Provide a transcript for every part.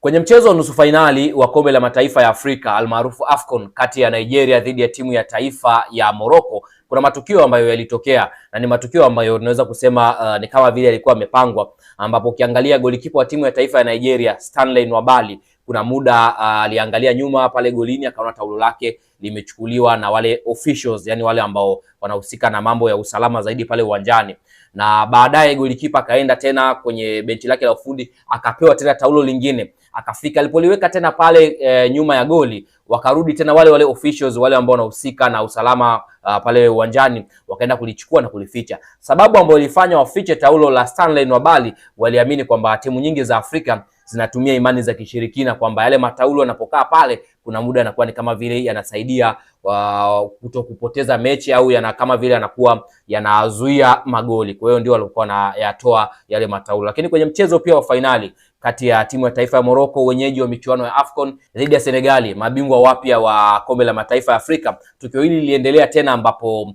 Kwenye mchezo wa nusu fainali wa kombe la mataifa ya Afrika almaarufu AFCON kati ya Nigeria dhidi ya timu ya taifa ya Morocco, kuna matukio ambayo yalitokea na ni matukio ambayo tunaweza kusema ni kama vile yalikuwa yamepangwa, ambapo ukiangalia golikipa wa timu ya taifa ya Nigeria Stanley Nwabali, kuna muda aliangalia nyuma pale golini akaona taulo lake limechukuliwa na wale officials, yani wale ambao wanahusika na mambo ya usalama zaidi pale uwanjani, na baadaye golikipa akaenda tena kwenye benchi lake la ufundi akapewa tena taulo lingine. Akafika alipoliweka tena pale nyuma ya goli, wakarudi tena wale officials wale ambao wanahusika na usalama pale uwanjani, wakaenda kulichukua na kulificha. Sababu ambayo ilifanya wafiche taulo la Stanley Nwabali, waliamini kwamba timu nyingi za Afrika zinatumia imani za kishirikina, kwamba yale mataulo yanapokaa pale kuna muda yanakuwa ni kama vile yanasaidia kuto kupoteza mechi, au kama vile yanakuwa yanazuia magoli. Kwa hiyo ndio walikuwa wanayatoa yale mataulo. Lakini kwenye mchezo pia wa fainali kati ya timu ya taifa ya Morocco, wenyeji wa michuano ya AFCON, dhidi ya Senegali, mabingwa wapya wa kombe la mataifa ya Afrika, tukio hili liliendelea tena ambapo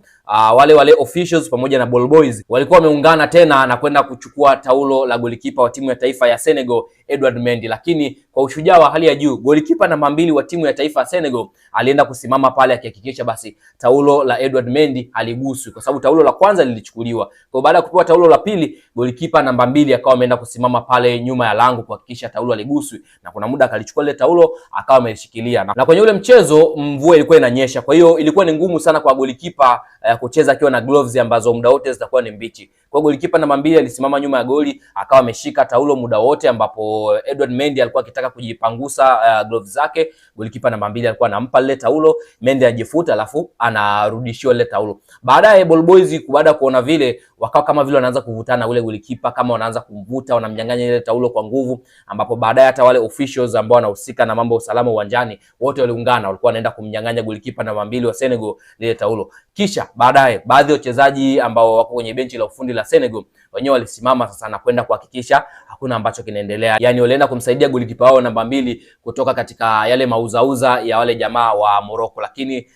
wale officials pamoja na ball boys walikuwa wameungana tena na kwenda kuchukua taulo la golikipa wa timu ya taifa ya Senegal Edouard Mendy. Lakini kwa ushujaa wa hali ya juu, golikipa namba 2 wa timu ya taifa ya Senegal alienda kusimama pale akihakikisha basi taulo la Edouard Mendy haliguswi, kwa sababu taulo la kwanza lilichukuliwa. Kwa baada ya kupewa taulo la pili, golikipa namba 2 akawa ameenda kusimama pale nyuma ya lango kuhakikisha taulo haliguswi, na kuna muda akalichukua ile taulo akawa amelishikilia. Na kwenye ule mchezo mvua ilikuwa inanyesha, kwa hiyo ilikuwa ni ngumu sana kwa golikipa kucheza akiwa na gloves ambazo muda wote zitakuwa ni mbichi. Kwa golikipa namba 2 alisimama nyuma ya goli akawa ameshika taulo muda wote, ambapo Edouard Mendy alikuwa akitaka kujipangusa gloves zake. Golikipa namba 2 alikuwa anampa ile taulo, Mendy ajifuta alafu anarudishiwa ile taulo. Baadaye ball boys baada kuona vile wakawa kama vile wanaanza kuvutana, ule golikipa kama wanaanza kumvuta, wanamnyang'anya ile taulo kwa nguvu, ambapo baadaye hata wale officials ambao wanahusika na mambo ya usalama uwanjani wote waliungana, walikuwa wanaenda kumnyang'anya golikipa namba 2 wa Senegal ile taulo. Kisha baadaye baadhi ya wachezaji ambao wako kwenye benchi la ufundi la Senegal wenyewe walisimama sasa na kwenda kuhakikisha hakuna ambacho kinaendelea, yani walienda kumsaidia golikipa wao namba 2 kutoka katika yale mauzauza ya wale jamaa wa Morocco. Lakini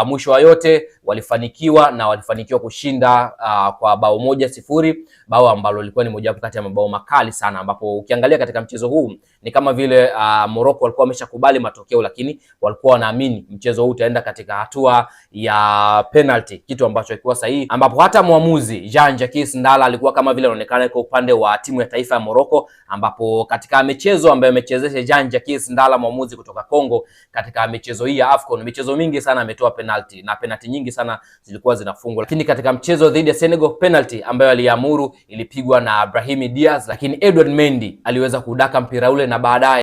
mwisho wa yote walifanikiwa kushinda kwa bao 1-0, bao ambalo lilikuwa ni mojawapo kati ya mabao makali sana, ambapo ukiangalia katika mchezo huu ni kama vile Morocco walikuwa wameshakubali matokeo, lakini walikuwa wanaamini mchezo huu utaenda katika hatua ya penalty, kitu ambacho ilikuwa sahihi, ambapo hata muamuzi Jean-Jacques Ndala alikuwa kama vile anaonekana kwa upande wa timu ya taifa ya Morocco, ambapo katika michezo ambayo amechezesha Jean-Jacques Ndala, muamuzi kutoka Kongo, katika michezo hii ya AFCON, michezo mingi sana ametoa penalty na penalty nyingi sana zilikuwa zinafungwa. Lakini katika mchezo dhidi ya Senegal, penalty ambayo aliamuru ilipigwa na Brahim Diaz, lakini Edouard Mendy aliweza kudaka mpira ule na baadaye